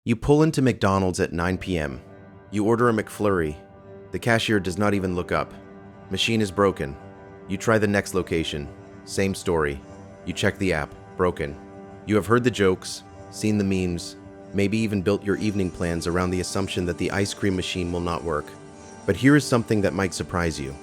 You pull into McDonald's at 9 p.m. You order a McFlurry. The cashier does not even look up. Machine is broken. You try the next location. Same story. You check the app. Broken. You have heard the jokes, seen the memes, maybe even built your evening plans around the assumption that the ice cream machine will not work. But here is something that might surprise you.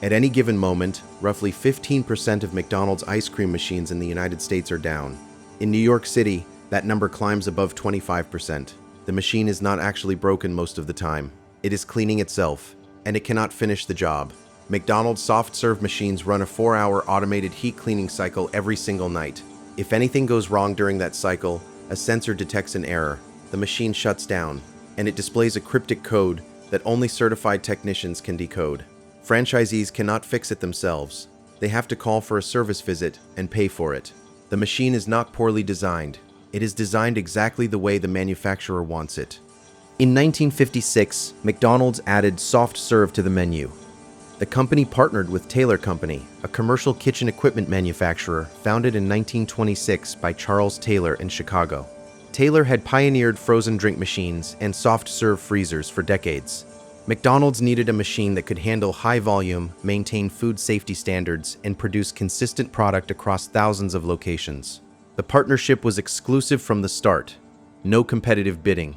At any given moment, roughly 15% of McDonald's ice cream machines in the United States are down. In New York City, that number climbs above 25%. The machine is not actually broken most of the time. It is cleaning itself, and it cannot finish the job. McDonald's soft-serve machines run a 4-hour automated heat cleaning cycle every single night. If anything goes wrong during that cycle, a sensor detects an error, the machine shuts down, and it displays a cryptic code that only certified technicians can decode. Franchisees cannot fix it themselves. They have to call for a service visit and pay for it. The machine is not poorly designed. It is designed exactly the way the manufacturer wants it. In 1956, McDonald's added soft serve to the menu. The company partnered with Taylor Company, a commercial kitchen equipment manufacturer founded in 1926 by Charles Taylor in Chicago. Taylor had pioneered frozen drink machines and soft-serve freezers for decades. McDonald's needed a machine that could handle high volume, maintain food safety standards, and produce consistent product across thousands of locations. The partnership was exclusive from the start. No competitive bidding.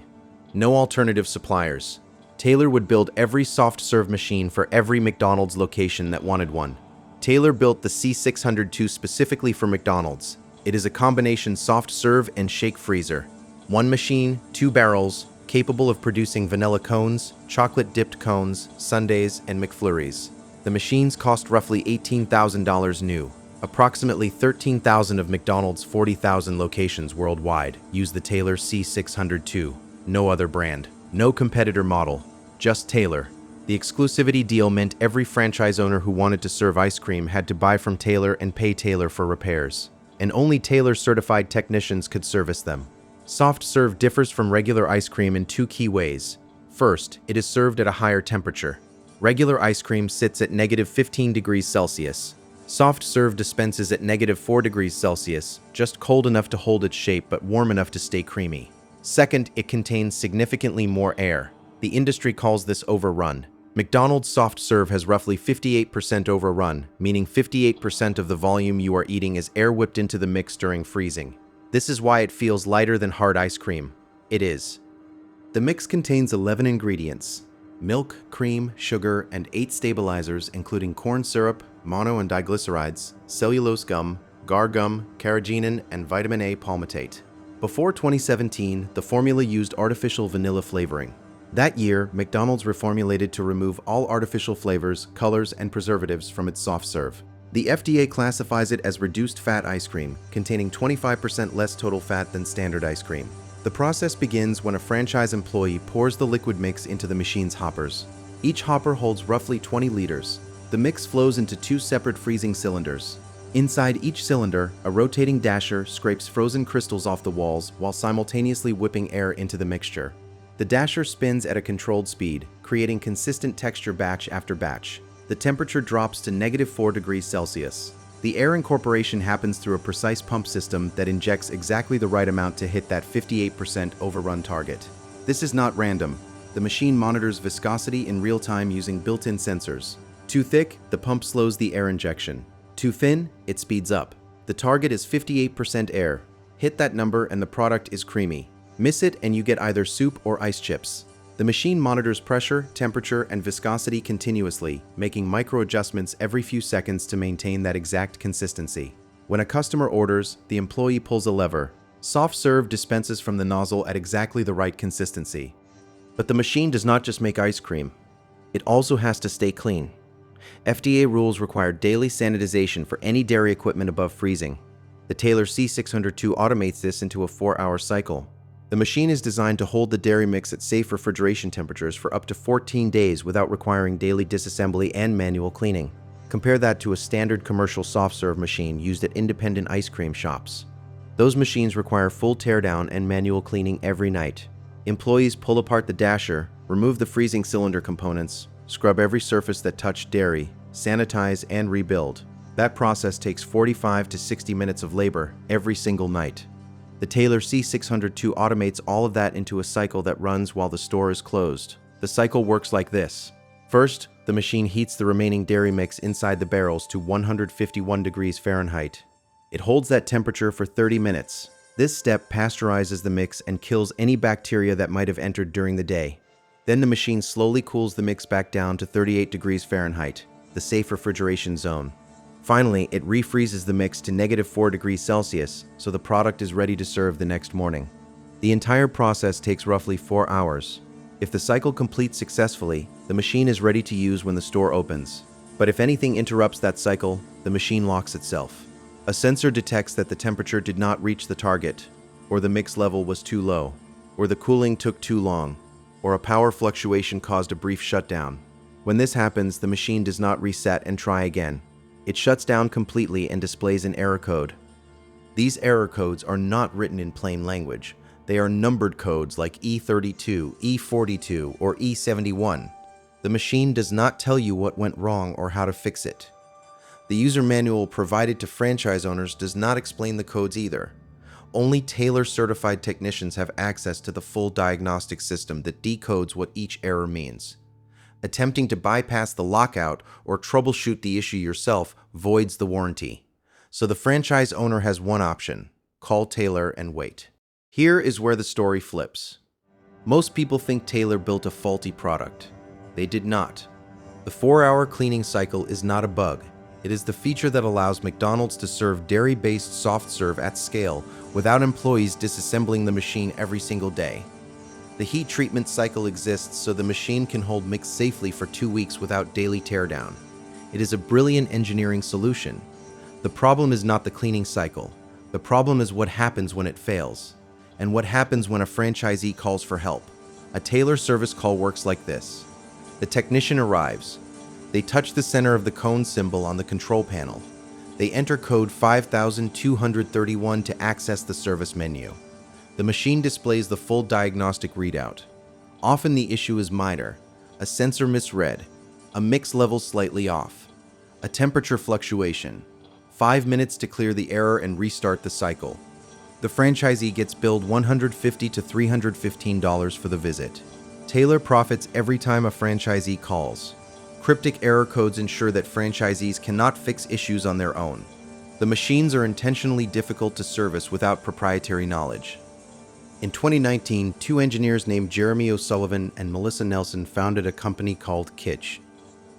No alternative suppliers. Taylor would build every soft-serve machine for every McDonald's location that wanted one. Taylor built the C602 specifically for McDonald's. It is a combination soft-serve and shake freezer. One machine, 2 barrels, capable of producing vanilla cones, chocolate-dipped cones, sundaes, and McFlurries. The machines cost roughly $18,000 new. Approximately 13,000 of McDonald's 40,000 locations worldwide use the Taylor C602. No other brand. No competitor model, just Taylor. The exclusivity deal meant every franchise owner who wanted to serve ice cream had to buy from Taylor and pay Taylor for repairs. And only Taylor-certified technicians could service them. Soft serve differs from regular ice cream in 2 key ways. First, it is served at a higher temperature. Regular ice cream sits at -15 degrees Celsius. Soft serve dispenses at -4 degrees Celsius, just cold enough to hold its shape but warm enough to stay creamy. Second, it contains significantly more air. The industry calls this overrun. McDonald's soft serve has roughly 58% overrun, meaning 58% of the volume you are eating is air whipped into the mix during freezing. This is why it feels lighter than hard ice cream. It is. The mix contains 11 ingredients: milk, cream, sugar, and 8 stabilizers including corn syrup, mono and diglycerides, cellulose gum, gar gum, carrageenan, and vitamin A palmitate. Before 2017, the formula used artificial vanilla flavoring. That year, McDonald's reformulated to remove all artificial flavors, colors, and preservatives from its soft serve. The FDA classifies it as reduced fat ice cream, containing 25% less total fat than standard ice cream. The process begins when a franchise employee pours the liquid mix into the machine's hoppers. Each hopper holds roughly 20 liters. The mix flows into 2 separate freezing cylinders. Inside each cylinder, a rotating dasher scrapes frozen crystals off the walls while simultaneously whipping air into the mixture. The dasher spins at a controlled speed, creating consistent texture batch after batch. The temperature drops to -4 degrees Celsius. The air incorporation happens through a precise pump system that injects exactly the right amount to hit that 58% overrun target. This is not random. The machine monitors viscosity in real time using built-in sensors. Too thick, the pump slows the air injection. Too thin, it speeds up. The target is 58% air. Hit that number and the product is creamy. Miss it and you get either soup or ice chips. The machine monitors pressure, temperature, and viscosity continuously, making micro adjustments every few seconds to maintain that exact consistency. When a customer orders, the employee pulls a lever. Soft serve dispenses from the nozzle at exactly the right consistency. But the machine does not just make ice cream. It also has to stay clean. FDA rules require daily sanitization for any dairy equipment above freezing. The Taylor C602 automates this into a 4-hour cycle. The machine is designed to hold the dairy mix at safe refrigeration temperatures for up to 14 days without requiring daily disassembly and manual cleaning. Compare that to a standard commercial soft-serve machine used at independent ice cream shops. Those machines require full teardown and manual cleaning every night. Employees pull apart the dasher, remove the freezing cylinder components, scrub every surface that touched dairy, sanitize, and rebuild. That process takes 45 to 60 minutes of labor every single night. The Taylor C602 automates all of that into a cycle that runs while the store is closed. The cycle works like this. First, the machine heats the remaining dairy mix inside the barrels to 151 degrees Fahrenheit. It holds that temperature for 30 minutes. This step pasteurizes the mix and kills any bacteria that might have entered during the day. Then the machine slowly cools the mix back down to 38 degrees Fahrenheit, the safe refrigeration zone. Finally, it refreezes the mix to -4 degrees Celsius, so the product is ready to serve the next morning. The entire process takes roughly 4 hours. If the cycle completes successfully, the machine is ready to use when the store opens. But if anything interrupts that cycle, the machine locks itself. A sensor detects that the temperature did not reach the target, or the mix level was too low, or the cooling took too long, or a power fluctuation caused a brief shutdown. When this happens, the machine does not reset and try again. It shuts down completely and displays an error code. These error codes are not written in plain language. They are numbered codes like E32, E42, or E71. The machine does not tell you what went wrong or how to fix it. The user manual provided to franchise owners does not explain the codes either. Only Taylor-certified technicians have access to the full diagnostic system that decodes what each error means. Attempting to bypass the lockout or troubleshoot the issue yourself voids the warranty. So the franchise owner has one option: call Taylor and wait. Here is where the story flips. Most people think Taylor built a faulty product. They did not. The 4-hour cleaning cycle is not a bug. It is the feature that allows McDonald's to serve dairy-based soft serve at scale without employees disassembling the machine every single day. The heat treatment cycle exists so the machine can hold mix safely for 2 weeks without daily teardown. It is a brilliant engineering solution. The problem is not the cleaning cycle. The problem is what happens when it fails, and what happens when a franchisee calls for help. A Taylor service call works like this. The technician arrives. They touch the center of the cone symbol on the control panel. They enter code 5231 to access the service menu. The machine displays the full diagnostic readout. Often the issue is minor: a sensor misread, a mix level slightly off, a temperature fluctuation. 5 minutes to clear the error and restart the cycle. The franchisee gets billed $150 to $315 for the visit. Taylor profits every time a franchisee calls. Cryptic error codes ensure that franchisees cannot fix issues on their own. The machines are intentionally difficult to service without proprietary knowledge. In 2019, 2 engineers named Jeremy O'Sullivan and Melissa Nelson founded a company called Kitch.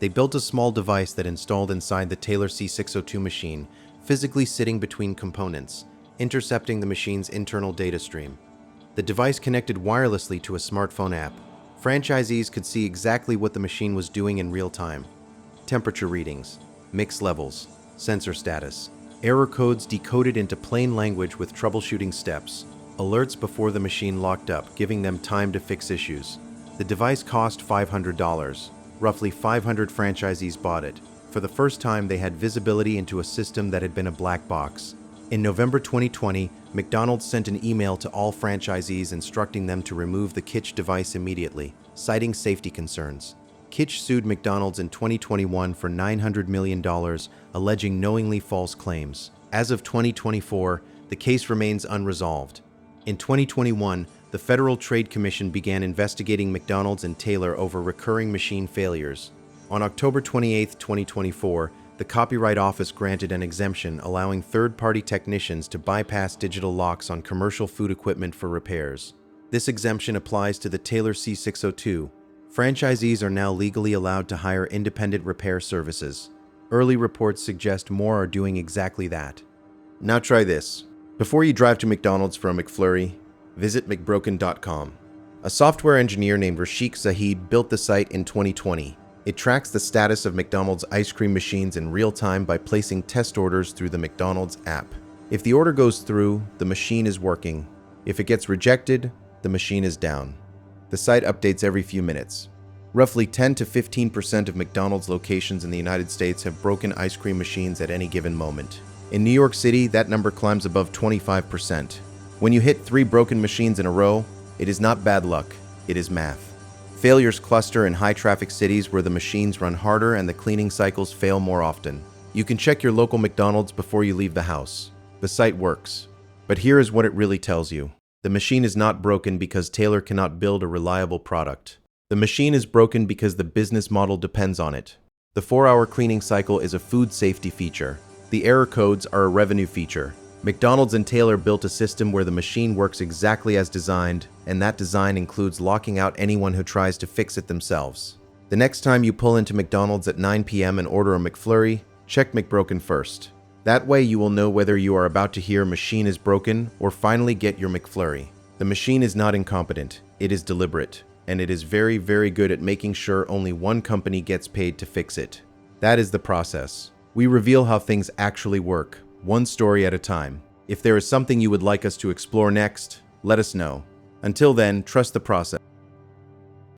They built a small device that installed inside the Taylor C602 machine, physically sitting between components, intercepting the machine's internal data stream. The device connected wirelessly to a smartphone app. Franchisees could see exactly what the machine was doing in real time. Temperature readings, mix levels, sensor status, error codes decoded into plain language with troubleshooting steps, alerts before the machine locked up, giving them time to fix issues. The device cost $500. Roughly 500 franchisees bought it. For the first time, they had visibility into a system that had been a black box. In November 2020, McDonald's sent an email to all franchisees instructing them to remove the Kitch device immediately, citing safety concerns. Kitch sued McDonald's in 2021 for $900 million, alleging knowingly false claims. As of 2024, the case remains unresolved. In 2021, the Federal Trade Commission began investigating McDonald's and Taylor over recurring machine failures. On October 28, 2024, the Copyright Office granted an exemption allowing third-party technicians to bypass digital locks on commercial food equipment for repairs. This exemption applies to the Taylor C602. Franchisees are now legally allowed to hire independent repair services. Early reports suggest more are doing exactly that. Now try this. Before you drive to McDonald's for a McFlurry, visit McBroken.com. A software engineer named Rashik Zahid built the site in 2020. It tracks the status of McDonald's ice cream machines in real time by placing test orders through the McDonald's app. If the order goes through, the machine is working. If it gets rejected, the machine is down. The site updates every few minutes. Roughly 10 to 15% of McDonald's locations in the United States have broken ice cream machines at any given moment. In New York City, that number climbs above 25%. When you hit 3 broken machines in a row, it is not bad luck, it is math. Failures cluster in high-traffic cities where the machines run harder and the cleaning cycles fail more often. You can check your local McDonald's before you leave the house. The site works. But here is what it really tells you. The machine is not broken because Taylor cannot build a reliable product. The machine is broken because the business model depends on it. The 4-hour cleaning cycle is a food safety feature. The error codes are a revenue feature. McDonald's and Taylor built a system where the machine works exactly as designed, and that design includes locking out anyone who tries to fix it themselves. The next time you pull into McDonald's at 9 p.m. and order a McFlurry, check McBroken first. That way you will know whether you are about to hear machine is broken or finally get your McFlurry. The machine is not incompetent, it is deliberate, and it is very, very good at making sure only one company gets paid to fix it. That is the process. We reveal how things actually work, one story at a time. If there is something you would like us to explore next, let us know. Until then, trust the process.